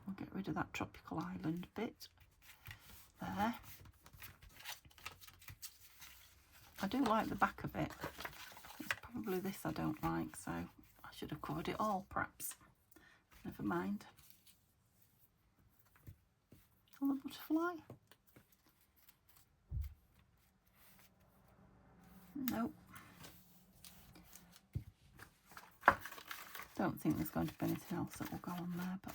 we'll get rid of that tropical island bit there. I do like the back of it. It's probably this I don't like, so I should have covered it all, perhaps. Never mind. Oh, the butterfly. Nope. Don't think there's going to be anything else that will go on there, but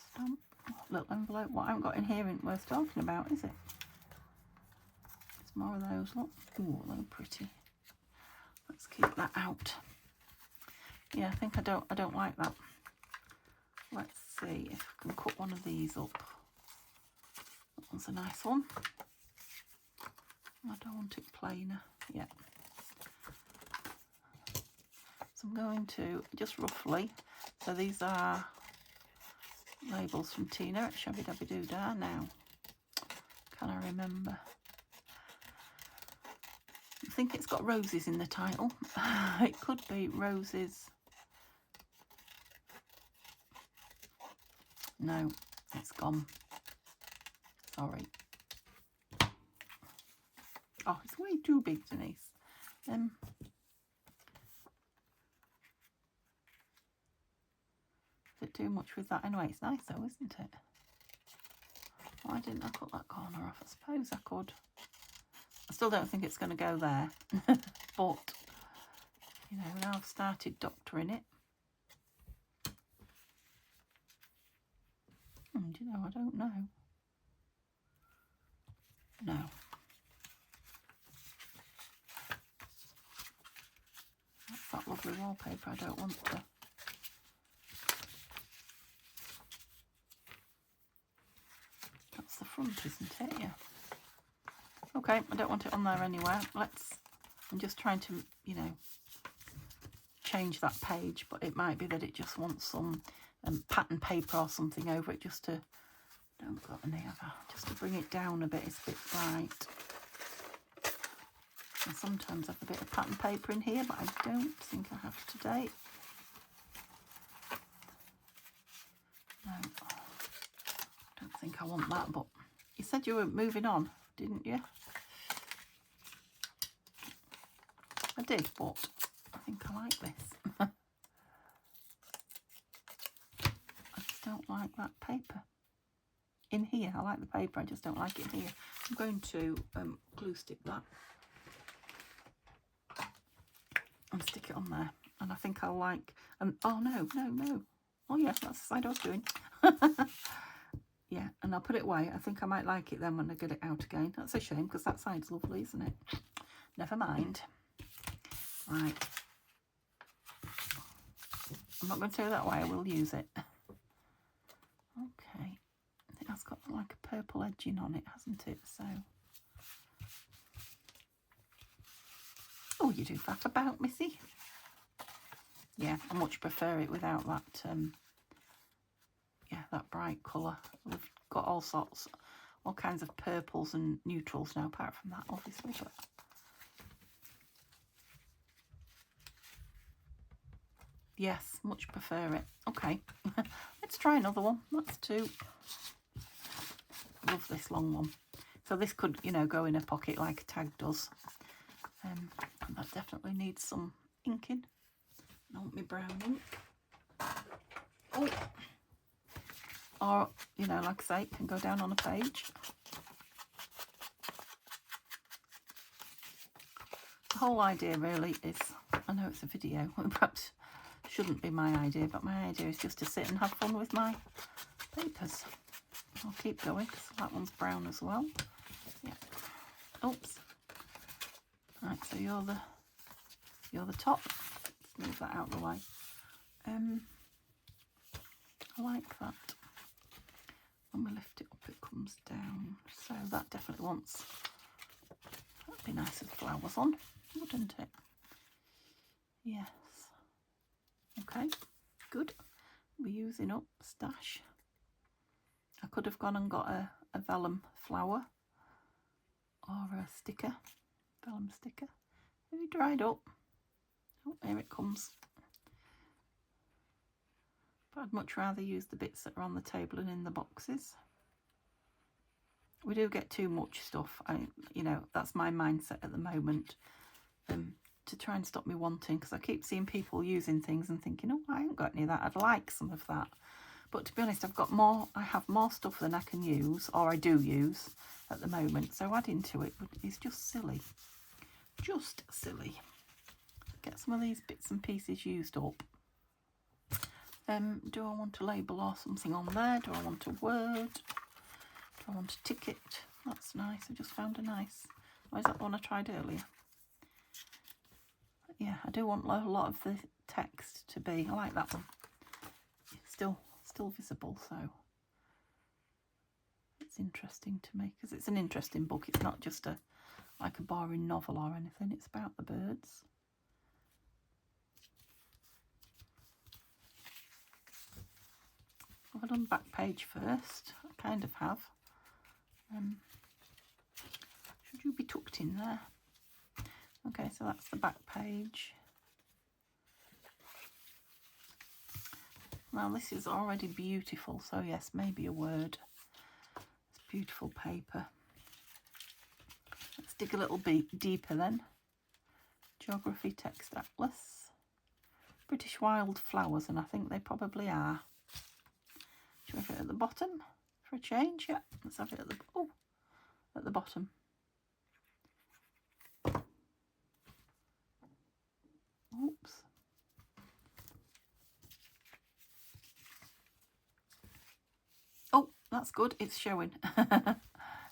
stamp. Oh, little envelope. What I haven't got in here isn't worth talking about, is it? There's more of those. Look. Ooh, they're pretty. Let's keep that out. Yeah, I think I don't like that. Let's see if I can cut one of these up. That one's a nice one. I don't want it plainer. Yeah. So I'm going to just roughly. So these are labels from Tina at Shabby Dabby Doodah. Now, can I remember? I think it's got roses in the title. It could be roses. No, it's gone. Sorry. Oh, it's way too big, Denise. Bit too much with that. Anyway, it's nice though, isn't it? Why didn't I cut that corner off? I suppose I could. I still don't think it's going to go there. But, you know, now I've started doctoring it. you know, I don't know. No. That's that lovely wallpaper. I don't want to. That's the front, isn't it? Yeah. Okay, I don't want it on there anywhere. I'm just trying to, you know, change that page, but it might be that it just wants some pattern paper or something over it just to, don't got any other, just to bring it down a bit. It's a bit bright. I sometimes have a bit of pattern paper in here, but I don't think I have today. No, I don't think I want that, but you said you were moving on, didn't you? I did, but I think I like this. I just don't like that paper in here. I like the paper, I just don't like it here. I'm going to glue stick that and stick it on there, and I think I'll like, oh no, oh yeah, that's the side I was doing. Yeah, and I'll put it away. I think I might like it then when I get it out again. That's a shame because that side's lovely, isn't it? Never mind. Right, I'm not going to throw that away, I will use it. Okay, I think that's got like a purple edging on it, hasn't it? So, oh, you do faff about, Missy. Yeah, I much prefer it without that, yeah, that bright colour. We've got all kinds of purples and neutrals now, apart from that, obviously, but yes, much prefer it. Okay, let's try another one. That's two. Love this long one. So this could, you know, go in a pocket like a tag does. And that definitely needs some inking. I want my brown ink. Oh, or, you know, like I say, it can go down on a page. The whole idea really is, I know it's a video, perhaps shouldn't be my idea, but my idea is just to sit and have fun with my papers. I'll keep going because that one's brown as well. Yeah. Oops. Right, so you're the top. Let's move that out of the way. I like that. When we lift it up, it comes down. So that definitely wants. That'd be nice with flowers on, wouldn't it? Yes. Okay. Good. We're using up stash. I could have gone and got a vellum flower or a sticker, vellum sticker. Have you dried up? Oh, here it comes. But I'd much rather use the bits that are on the table and in the boxes. We do get too much stuff. You know, that's my mindset at the moment. To try and stop me wanting, because I keep seeing people using things and thinking, oh, I haven't got any of that. I'd like some of that. But to be honest, I have more stuff than I can use, or I do use at the moment. So adding to it is just silly. Just silly. Get some of these bits and pieces used up. Do I want a label or something on there? Do I want a word? Do I want a ticket? That's nice. I just found a nice. Oh, is that the one I tried earlier? Yeah, I do want a lot of the text to be. I like that one. Still visible, so it's interesting to me because it's an interesting book. It's not just like a boring novel or anything. It's about the birds. Have I done back page first? I kind of have. Should you be tucked in there? Okay, so that's the back page. Now this is already beautiful, so yes, maybe a word. It's beautiful paper. Let's dig a little bit deeper then. Geography Text Atlas. British Wildflowers, and I think they probably are. Should we have it at the bottom for a change? Yeah, let's have it at the bottom. Oops. Oh, that's good. It's showing.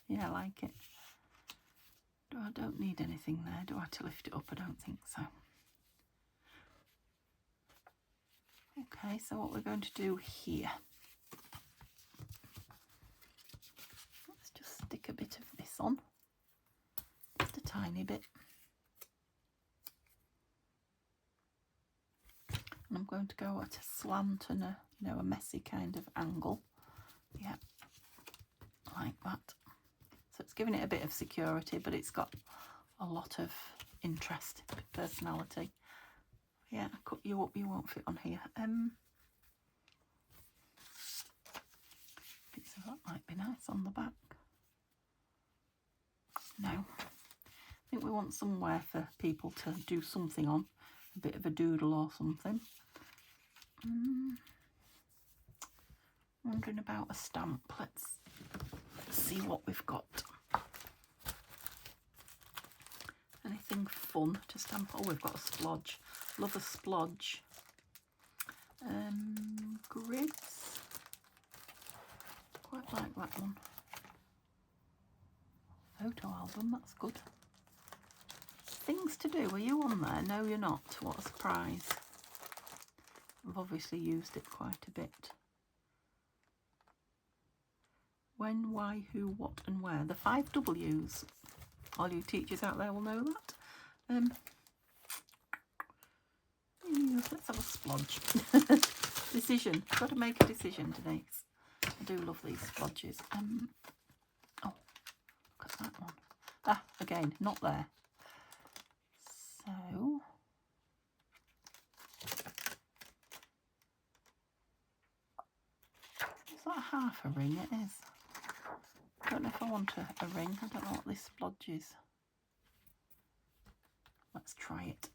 Yeah, I like it. I don't need anything there. Do I have to lift it up? I don't think so. Okay, so what we're going to do here, let's just stick a bit of this on, just a tiny bit. And I'm going to go at a slant and a, you know, a messy kind of angle. Yeah, like that. So it's giving it a bit of security, but it's got a lot of interest, personality. Yeah, I cut you up, you won't fit on here. Bits of that might be nice on the back. No, I think we want somewhere for people to do something on, a bit of a doodle or something. Wondering about a stamp. Let's see what we've got. Anything fun to stamp? Oh, we've got a splodge. Love a splodge. Grids. Quite like that one. Photo album, that's good. Things to do. Are you on there? No, you're not. What a surprise. I've obviously used it quite a bit. When, why, who, what and where. The 5 W's. All you teachers out there will know that. Let's have a splodge. Decision. Got to make a decision, Denise. I do love these splodges. Oh, look at that one. Ah, again, not there. So, is that half a ring? It is. I don't know if I want a ring. I don't know what this splodge is. Let's try it.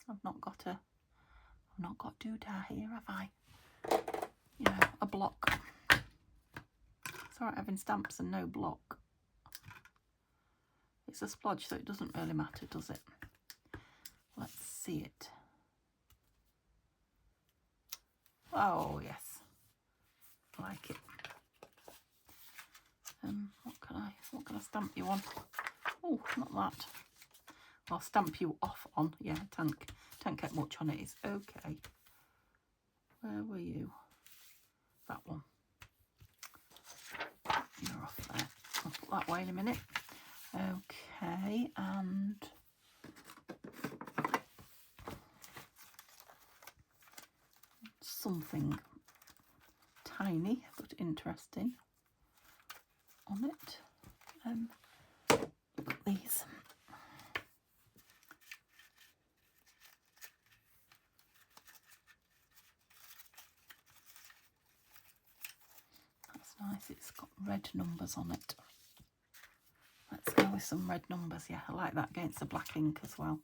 I've not got doodah here, have I? You know, a block. It's alright having stamps and no block. It's a splodge, so it doesn't really matter, does it? Let's see it. Oh yes, I like it. What can I stamp you on? Oh, not that. I'll stamp you off on. Yeah, can't get much on it. It's okay. Where were you? That one. You're off there. I'll put that away in a minute. Okay, and something tiny but interesting on it. Look at these. That's nice. It's got red numbers on it. Let's go with some red numbers. Yeah, I like that against the black ink as well.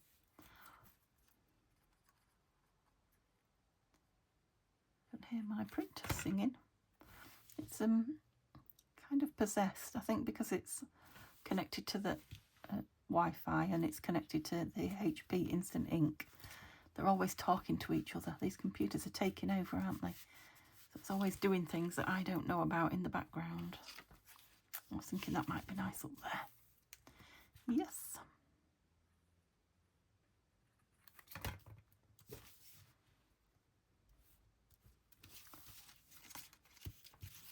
You can hear my printer singing. It's kind of possessed, I think, because it's connected to the Wi-Fi and it's connected to the HP Instant Ink. They're always talking to each other. These computers are taking over, aren't they? So it's always doing things that I don't know about in the background. I was thinking that might be nice up there. Yes.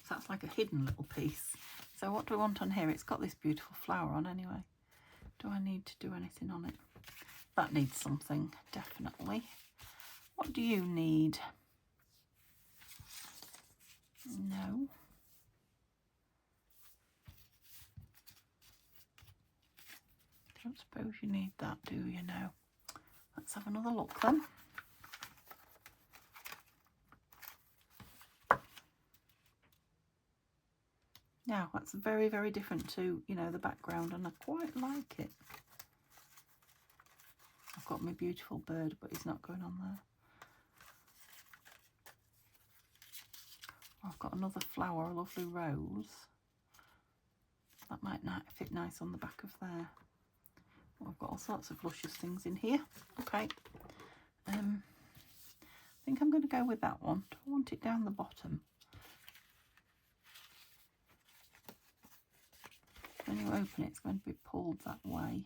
So that's like a hidden little piece. So what do we want on here? It's got this beautiful flower on anyway. Do I need to do anything on it? That needs something, definitely. What do you need? No. Don't suppose you need that, do you? No. Let's have another look then. Now, that's very, very different to, you know, the background, and I quite like it. I've got my beautiful bird, but he's not going on there. I've got another flower, a lovely rose. That might fit nice on the back of there. Well, I've got all sorts of luscious things in here. Okay. I think I'm going to go with that one. Do I want it down the bottom? when you open it, it's going to be pulled that way.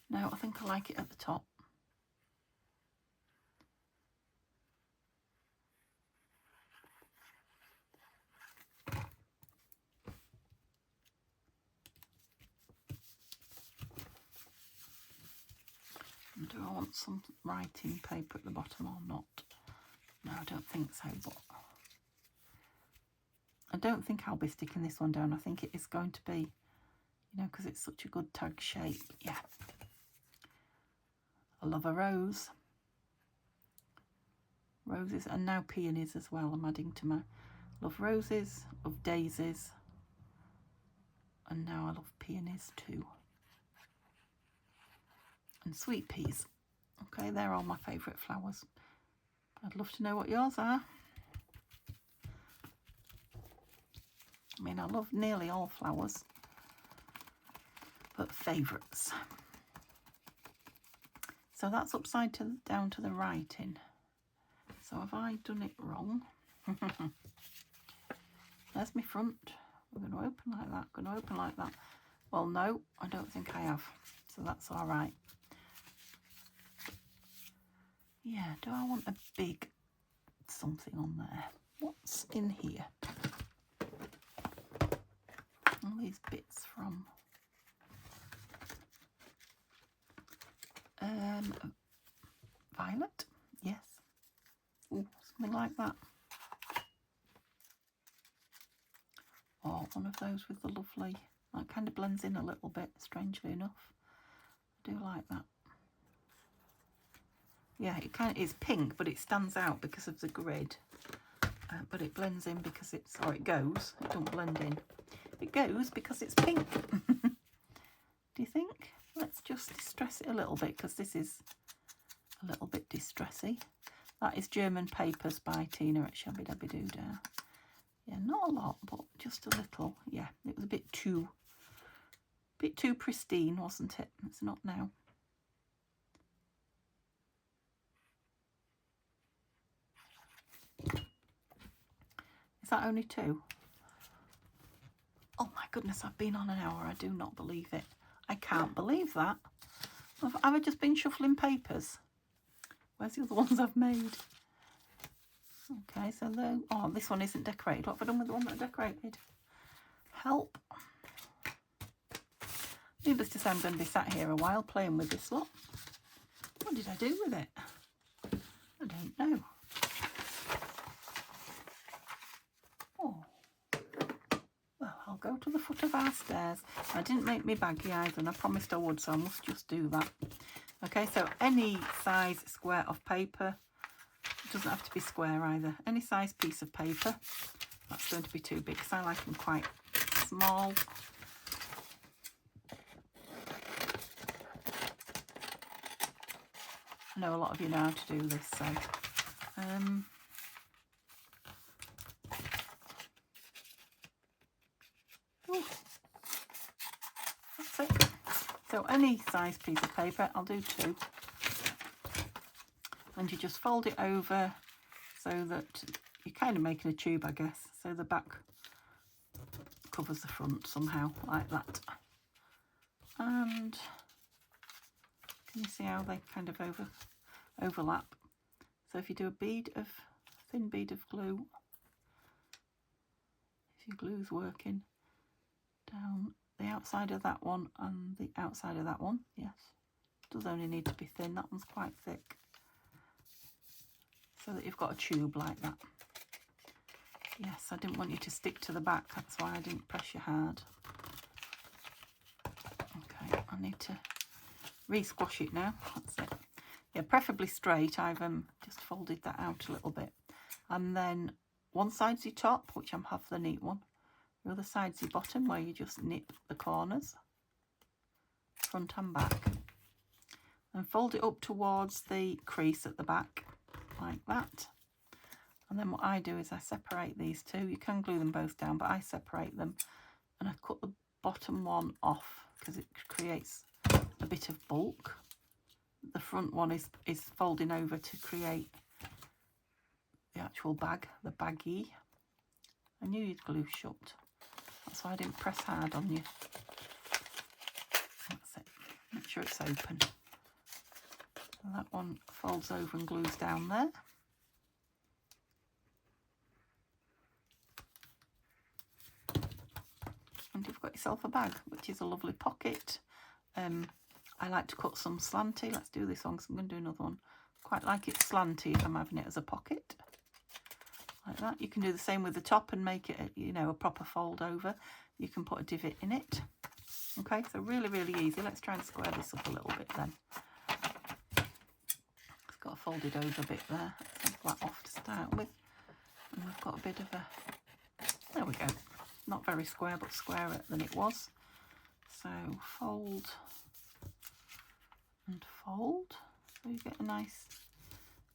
No, I think I like it at the top. Do I want some writing paper at the bottom or not? No, I don't think so, but I don't think I'll be sticking this one down. I think it is going to be, you know, because it's such a good tag shape. Yeah. I love a rose. Roses, and now peonies as well. I'm adding to my love roses, love daisies, and now I love peonies too. And sweet peas. Okay, they're all my favourite flowers. I'd love to know what yours are. I mean, I love nearly all flowers, but favourites. So that's upside down to the writing. So have I done it wrong? There's my front. We're going to open like that, going to open like that. Well, no, I don't think I have. So that's all right. Yeah, do I want a big something on there? What's in here? All these bits from violet, yes. Ooh, something like that. Or one of those with the lovely, that kind of blends in a little bit, strangely enough. I do like that. Yeah, it kind of is pink, but it stands out because of the grid. But it blends in because it's, or it goes, it don't blend in. It goes because it's pink. Do you think? Let's just distress it a little bit, because this is a little bit distressy. That is German Papers by Tina at Shabby Dabby Doodah. Yeah, not a lot, but just a little. Yeah, it was a bit too pristine, wasn't it? It's not now. Is that only 2? Oh my goodness, I've been on an hour. I do not believe it. I can't believe that. Have I just been shuffling papers? Where's the other ones I've made? Okay, so oh, this one isn't decorated. What have I done with the one that I decorated? Help. Needless to say, I'm going to be sat here a while playing with this lot. What did I do with it? I don't know. Oh. Well, I'll go to the foot of our stairs. I didn't make me baggy either, and I promised I would, so I must just do that. Okay, so any size square of paper, it doesn't have to be square either, any size piece of paper. That's going to be too big because I like them quite small. I know a lot of you know how to do this, so ooh, that's it. So any size piece of paper, I'll do 2. And you just fold it over so that you're kind of making a tube, I guess. So the back covers the front somehow, like that. And can you see how they kind of overlap? So if you do a thin bead of glue, if your glue's working, down the outside of that one and the outside of that one, yes. It does only need to be thin, that one's quite thick. So that you've got a tube like that. Yes, I didn't want you to stick to the back, that's why I didn't press you hard. Okay, I need to re-squash it now, that's it. Yeah, preferably straight. I've just folded that out a little bit. And then one side's your top, which I'm half the neat one. The other side's your bottom, where you just knit the corners, front and back. And fold it up towards the crease at the back, like that. And then what I do is I separate these two. You can glue them both down, but I separate them and I cut the bottom one off because it creates a bit of bulk. The front one is folding over to create the actual bag, the baggie. I knew you'd glue shut. That's why I didn't press hard on you. That's it. Make sure it's open. And that one folds over and glues down there. And you've got yourself a bag, which is a lovely pocket. I like to cut some slanty. Let's do this one because I'm going to do another one. Quite like it slanty if I'm having it as a pocket. Like that. You can do the same with the top and make it, you know, a proper fold over. You can put a divot in it. Okay, so really, really easy. Let's try and square this up a little bit then. It's got a folded over bit there. Let's take that off to start with. And we've got a bit of a, there we go. Not very square, but squarer than it was. So fold and fold. So you get a nice,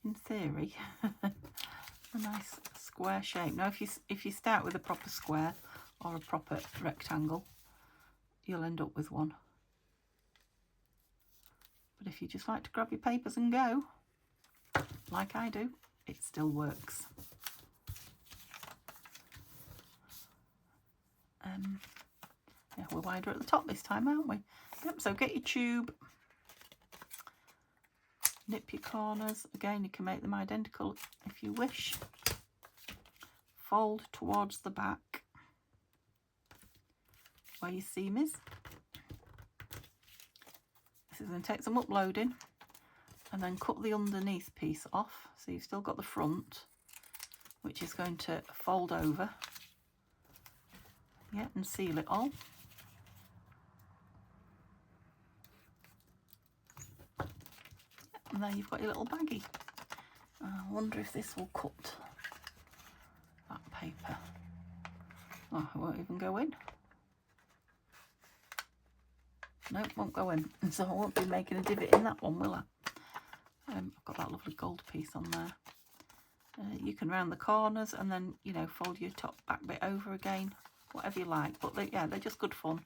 in theory, a nice square shape. Now if you start with a proper square or a proper rectangle, you'll end up with one. But if you just like to grab your papers and go, like I do, it still works. Yeah, we're wider at the top this time, aren't we? Yep, so get your tube, nip your corners. Again, you can make them identical if you wish. Fold towards the back where your seam is. This is going to take some uploading, and then cut the underneath piece off. So you've still got the front, which is going to fold over. Yeah, and seal it all. And there you've got your little baggie. I wonder if this will cut that paper. Oh, it won't even go in. No, it won't go in. And so I won't be making a divot in that one, will I? I've got that lovely gold piece on there. You can round the corners and then, you know, fold your top back bit over again, whatever you like. But yeah, they're just good fun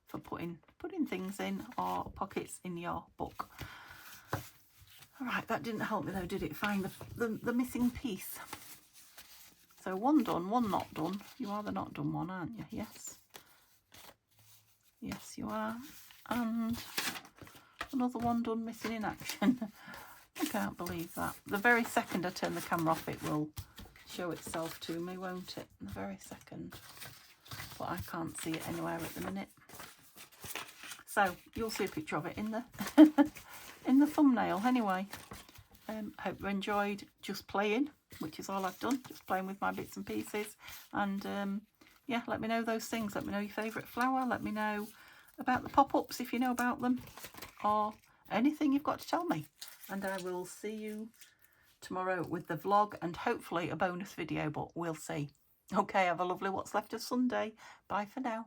for putting things in, or pockets in your book. All right, that didn't help me though, did it? Find the missing piece. So one done, one not done. You are the not done one, aren't you? Yes. Yes, you are. And another one done, missing in action. I can't believe that. The very second I turn the camera off, it will show itself to me, won't it? The very second. But I can't see it anywhere at the minute. So you'll see a picture of it in the in the thumbnail anyway. Hope you enjoyed just playing, which is all I've done, just playing with my bits and pieces. And yeah, let me know those things. Let me know your favourite flower. Let me know about the pop-ups if you know about them, or anything you've got to tell me. And I will see you tomorrow with the vlog and hopefully a bonus video, but we'll see. Okay, have a lovely what's left of Sunday. Bye for now.